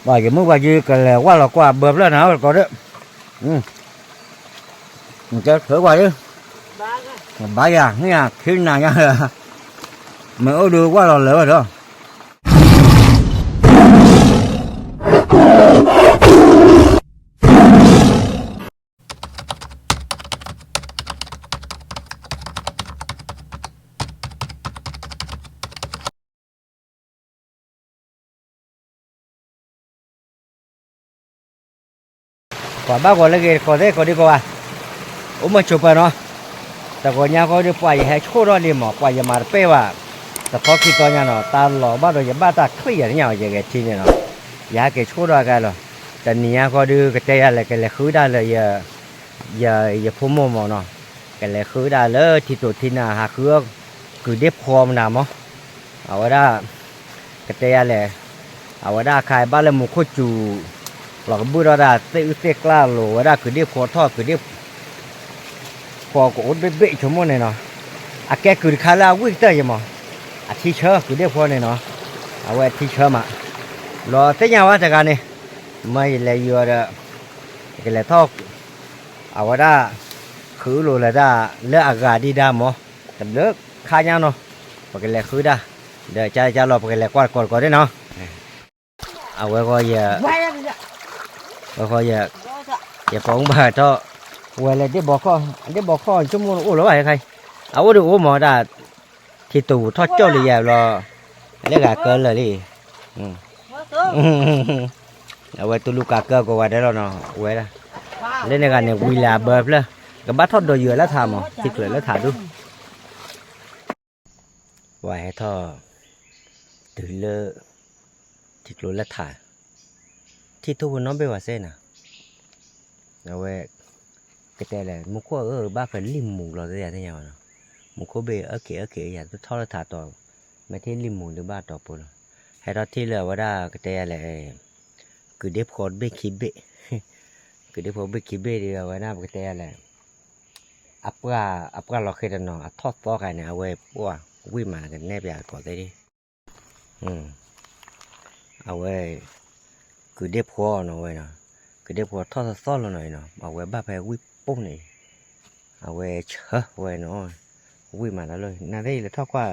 bởi cái mức bao nhiêu cái là qua là qua bơm lên nào có đấy cho thử qua chứ ba giờ nha khi nào nha mẹ đưa qua là lỡ rồi đó quả ba quả lấy có thế có đi qua ốm mà chụp vào nóแต่ก็ยังก็ได้ปล่อยให้ชั่วร้อนนี่หมอปล่อยมาเป้ว่าแต่พอคิดตัวเนี่ยเนาะตาหล่อบ้านเราอย่าบ้าตาเครียดเนี่ยอย่างเงี้ยทีเนี่ยเนาะอยากเกชั่วร้อนกันหรอแต่เนี่ยก็ดูกระเตยอะไรกันเลยคือได้เลยอย่าพุ่มมองเนาะกันเลยคือได้เลยที่ตัวที่น่ะหาคือเด็บคอมนะมั้งเอาไว้ได้กระเตยอะไรเอาไว้ได้ใครบ้านเราหมู่โคจูหลอกบุรุษได้เตะกล้าโหลไว้ได้คือเด็บคอทอดคือเด็บพอก็อดเบ๊ะชั่วโมงเนี่ยเนาะแกคือคาราวิ่งเตอร์ยังมั้งที่เชื่อคือเด็กพอเนี่ยเนาะเอาไว้ที่เชื่อมารอเตี้ยว่าจากการนี่ไม่เลยอยู่เด้อก็เลยทอกเอาไว้ได้คือรู้เลยได้เลือกอากาศดีได้มั้งแต่เลือกข้ายังเนาะก็เลยคือได้เดี๋ยวจะรอก็เลยกวาดก่อนได้เนาะเอาไว้ก็อย่าฟ้องบ่าเจ้าเวลาได้บอกข้อชั่วโมงโอ้แล้วใครเอาดูโอ้หมอได้ที่ตู่ทอดเจ้าเลยอย่ารอเรียกเกินเลยดิเอาไว้ตัวลูกเกินก็ว่าได้แล้วเนาะไว้ละเล่นในการเนี่ยวิลาเบิร์ฟเลยกับบัตรทอดโดยเยอะแล้วทำอ๋อที่เกิดแล้วถ่ายดูไว้ให้ท่อตื่นเลยที่เกิดแล้วถ่ายที่ตัวน้องไปว่าเส้นอ่ะเอาไว้cái này là một cô ở ba phần lim mù rồi thế nào nó một cô bê ở kia nhà tôi thao là thả tỏi mấy thế lim mù được ba tỏi rồi hay đó thì làว่าได้cái này là cứ đếp khói bê khí bê cứ đếp khói bê khí bê thìว่าได้cái này là ápเราเคยnóทอดฟอกกันเนี่ยเอาไว้ว่าวิ่งมากันแนบอยากก่อนได้ดิเอาไว้cứ đếp khói nóไว้เนาะcứ đếp khóiทอดซอสหน่อยเนาะเอาไว้บ้าไปวิ่งปุ๊บนี่เอาไว้เชื่อไว้เนาะวิ่งมาแล้วเลยน่าได้เลยทอกว่า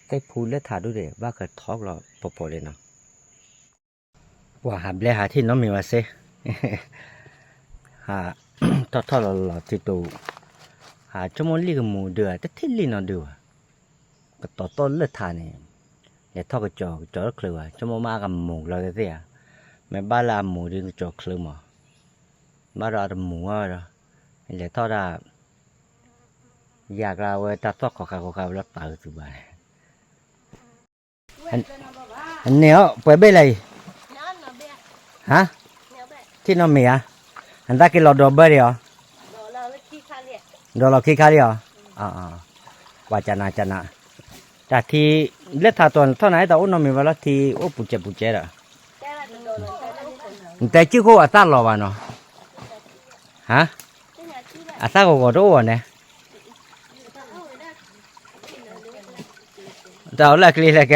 ได้พูดและถ่ายด้วยเด็กว่าเกิดทอกเราปอๆเลยเนาะว่าหาเลยหาที่น้องมีมาเซ่หาทอดเราที่ตัวหาชั่วโมงลีกับหมูเดือดแต่ที่ลีนอนเดือดก็ต่อต้นเลือดทานเนี่ยอย่าทอดกระจอกเคลือชั่วโมงมากับหมูเราเสียไม่บ้าลาหมูดึงกระจอกเคลือหมอบ้าเราหมูอ่ะเลยทอดได้อยากเราตัดทอดขอแล้วตายสุดไปอันเนี้ยไปเบ้เลยฮะที่น้องเมียอันตะกี้เราดอเบ้เลยเหรอดอเราขี้ข้าเลยเหรอว่าจะน่าแต่ที่เลือดถ่ายตัวเท่าไหร่แต่อุ้นน้องมีเวลาที่โอ้ปุจเจอะแต่ชื่อเขาอัตตาหล่อวะเนาะฮะอาซาก็รู้ว่าเนี่ยแต่เอาละคลีเลยแก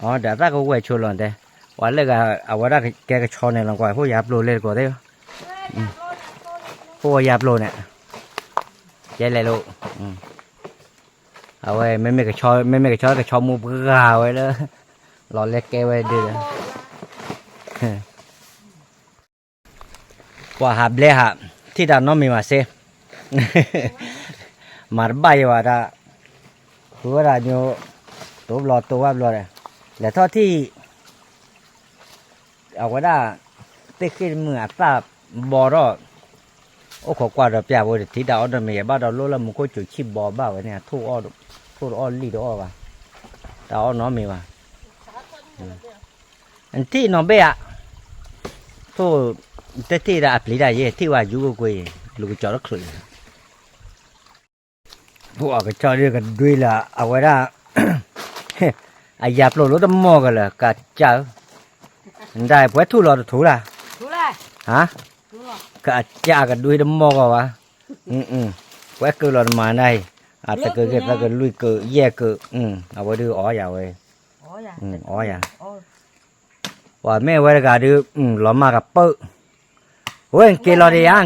อ๋อเดี๋ยวอาซาก็ไว้ชัวร์เลยวันแรกเอาว่าแกก็ชอนเนี่ยลงกว่าพวกยาบโลเลยกว่าได้พวกยาบโลเนี่ยใจเลยลูกเอาไว้ไม่กระชอก็ชอมูกกาไว้เลยรอเล็กแกไว้ดีเลยว่าหาเบลฮะที่ด้านน้องมีมาเซ่มาร์บายว่าได้คือว่าได้เนี่ยตัวว่าเลยแต่ทอดที่เอาว่าได้เต็กขึ้นมืออัตตาบอรอโอ้ขอกว่าเราเปียบว่าที่ดาวดำเมียบ้าเราโลละมุก็จุดชิบบอบ้าไว้เนี่ยทูอ้อลีดอ้อว่ะดาวน้องมีว่ะอันที่น้องเบียทูแต่ที่ได้อัปลีได้ยี่ที่ว่าอยู่ก็กุยลูกจอดคลุยพวกก็จอดเรียกันด้วยละเอาไว้ได้ไอ้ยาปลดรถมอกันเลยกัดเจ้าได้พอถูละฮะกัดเจ้ากันด้วยมอกันวะพอเกิดหลอนมาได้อาจจะเกิดลุยเกิดแย่เกิดเอาไว้ดูอ๋ออย่าเว้ยอ๋ออย่า ว่าแม่ไว้ก็ดูหลอมากับเปิ้เว้ยเกลอเดียง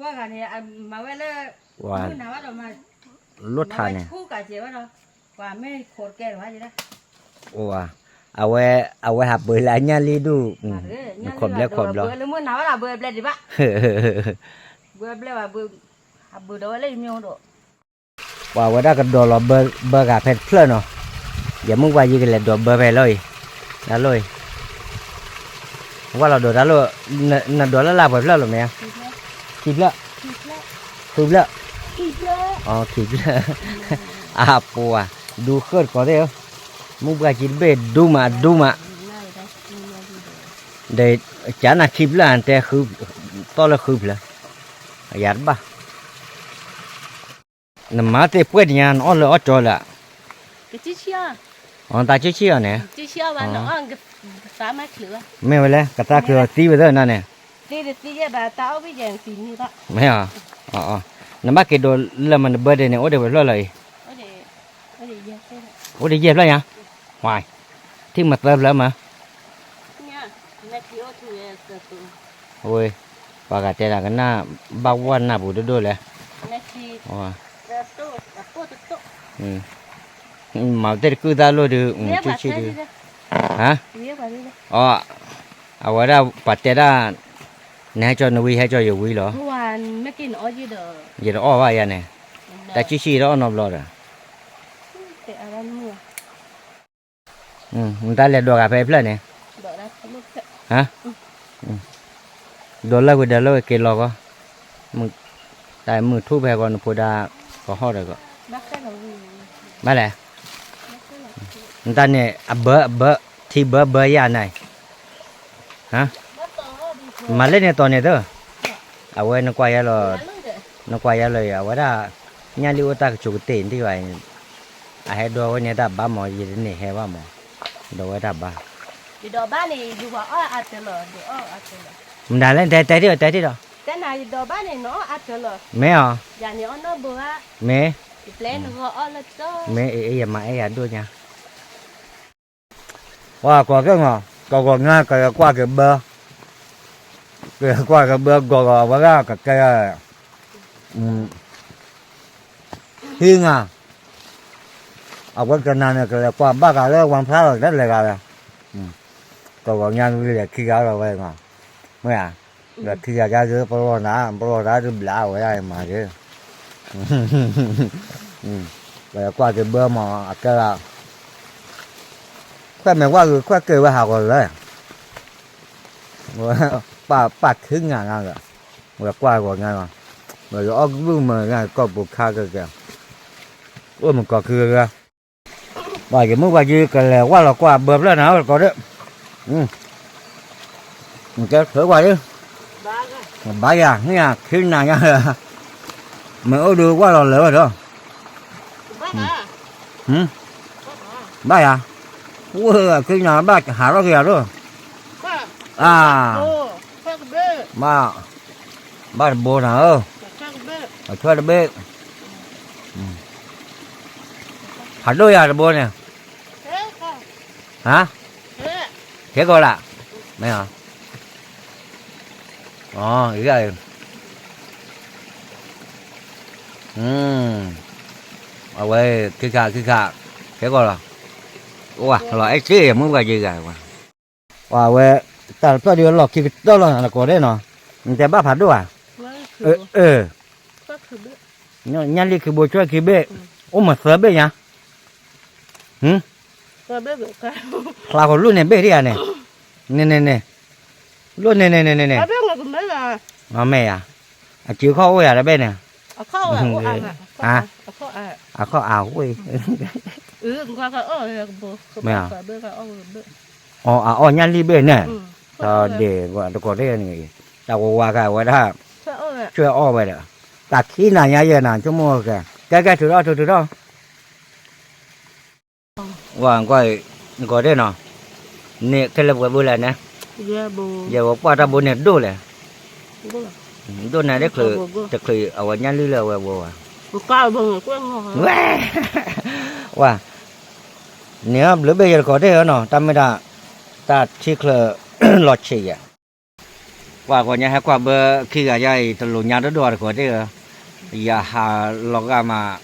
ว่ากันเนี่ยมาไว้เลยมื้อหน้าว่าเรามาร ถทานเนี่ย คู่กับเจ้าเราว่าแม่โคตรแก่ว่าจะได้ ว่าเอาไว้หาเบอร์ละญาลีดูขมแล้ว เบื่อแล้วมื้อหน้าว่าเราเบื่อเปล่าดิบะเบื่อเปล่าว่าเบื่อเดี๋ยวอะไรมีองค์ด ว่าได้ก็โดนเบอร์กับเพชรเพลินเนาะอย่ามึงว่ายิงกันเลยโดนเบอร์ไปเลยนั่นเลยว่าเราโดนแล้วนั่นโดนแล้วลาไปแล้วหรือไม่ขีดแล้วอ๋อขีดแล้วปัวดูเคลื่อนก่อนเดียวมึงไปกินเบ็ดดูมาเดี๋ยวจานาขีดแล้วแต่คือต่อแล้วคือแล้วอยากบ้าน้ำมาเตะป่วยเนี่ยอ๋อเลยอ๋อจอละก็จิ๊เชียอ๋อตาจิ๊เชียเนี่ยจิ๊เชียวันน้องก็สามารถเหลือไม่เป็นไรก็ตาคือตีไปเถอะนั่นเนี่ยตีจะแบบตาเอาไปแย่งสีนี่ละไม่อ๋อน้ำมาเกิดโดนแล้วมันเบิดเนี่ยโอ้เดี๋ยวไปเลยโอ้เดี๋ยวเย็บแล้วยังวายที่มาเติมแล้วมาเนี่ยแม่ที่โอ้ถูกตัวโอ้ยปากกาเจรากันหน้าบ้าวันหน้าบูดด้วยเลยแม่ที่อ๋อตัวมาเตะคือตาโลดูชิดูฮะอ๋อเอาไว้ได้ปัจเจราเนี่ยจอนวีให้จอยอยู่วีเหรอวันไม่กินอ้อยเด้ออย่าอ้อว่าอย่างเนี่ยแต่ชิแล้วนอบล้อเลยแต่อะไรมั่วมันตาเล็ดดอกอะไรเพลินเนี่ยดอกอะไรฮะดอกแล้วก็เดี๋ยวเราเกล้อก็มึงแต่มือทุบไปก่อนพูดาก็ห่อเลยก็ไม่แหละมันตาเนี่ยเบอร์ที่เบอร์ยาไหนฮะมาเล่นเนี่ยตอนนี้เด้อเอาไว้นักวายเลยเอาไว้ได้ญาลิวตากจุกเต็นที่ไว้ให้ดูว่าเนี่ยตาบ้าหมอยืนนี่ให้ว่าหมอดูไว้ตาบ้าดูบ้านนี่ดูว่าอัดเลยดูอัดเลยมันได้เล่นแต่ที่เราแต่ไหนดูบ้านนี่เนาะอัดเลยไม่อ๋ออย่างนี้อันนั้นบัวไม่เปล่าหนูก็อัดเลยจ้าไม่อย่ามาดูเนี่ยว่าก็งอก็ง่ายก็กว่าก็เบอร์ก็ว่าก็แกหิ้งอ่ะเอาไว้กันนานก็เลยกว่าบ้ากันเลยวันพระเราได้เลยกันเลยก็งานวิเลยขี้เราไว้ก่อนเมื่อเดี๋ยวขี้จะซื้อปลาหน้าจะบล้าไว้ได้มาเยอะเลยกว่าก็เบอร์หมอก็ละแค่ไม่ว่าคือแค่เกิดว่าหาก่อนเลยป้าขึ้นงานเลยเลยกว่าก่อนไงมาเลยออกรูปมาไงก็บุกฆ่ากันแกมันก็คือไงว่าอย่างเมื่อวันยืนกันแล้วว่าเรากว่าเบื่อแล้วนะก็ได้มันก็ถือว่าดิบ้าอย่างเนี่ยขึ้นนานยังเลยมันเอาดูว่าเราเหลือrồiบ้าอย่างว้าขึ้นนานบ้าหาเราเกี่ยวด้วยบ้าโบนะช่วยระเบิดหัดด้วยระเบิดเนี่ยฮะเฮ้ยก็ละไม่เหรออ๋ออีกแล้วเอาไว้คือขาเฮ้ยก็ละว้าเราไอ้ชี้มึงว่าgì vậyว้าเว้แต่ตัวเดียวหลอกคิดตัวเราหนักกว่าได้เนาะมันจะบ้าผัดด้วยnhăn đi cái bồi cho cái bê ôm mà sờ bê nhá sờ bê bê cái là còn luôn này bê đi à này nè luôn này bê là cũng mấy là mẹ à chịu khó ơi à là bê nè khó khó ảo ơi qua cái mẹ à nhăn đi bê nè để gọi được có đây này tao qua cái qua đó chưa vậy đó đặt khi nào nhà giờ nào cho mua kìa cái từ đó hoàng quay có đây nào nè cái là bữa này nè giờ qua ra bữa này đu này đu này đấyคือเอาวันนี้เลยว่าบัวcao bằng quên wowเนี่ยหรือbây giờ có đây ở nó tao mới đã ta chỉ là lọt chỉ à qua còn nhà hay qua bờ khi cả dây từ lùn nhà đó đùa của đấy giờ hà lọt ra mà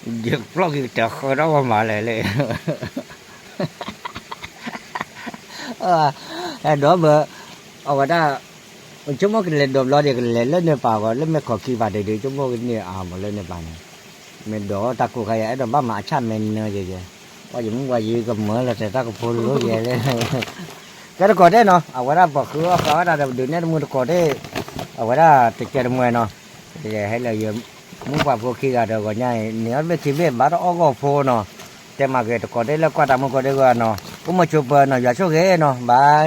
việc lọt cái chợ khơi đó mà lại đó bờ ở đó chúng nó cái lên đồ lo để lên lên nơi bảo lên mấy khó kỳ vào để chúng nó cái này mà lên nơi bảo này mình đó ta cũng cái đó ba mà chăn mình gì vậy qua gì muốn qua gì cầm mở là sẽ ta cũng phun lúa vậy đấy cái đó có đấy nó ở đó bỏ khứa có đó được nên mua được có đấy ở đó thực chơi được mua nó thì hay là giờ muốn qua phô khi là được rồi nhai nếu biết thì biết bắt nó có phô nóแต่มาเกิดก็ได้แล้วก็ตามมันก็ได้ก็เนาะก็มาจูบเนาะอย่าโชคเอ๋เนาะบาย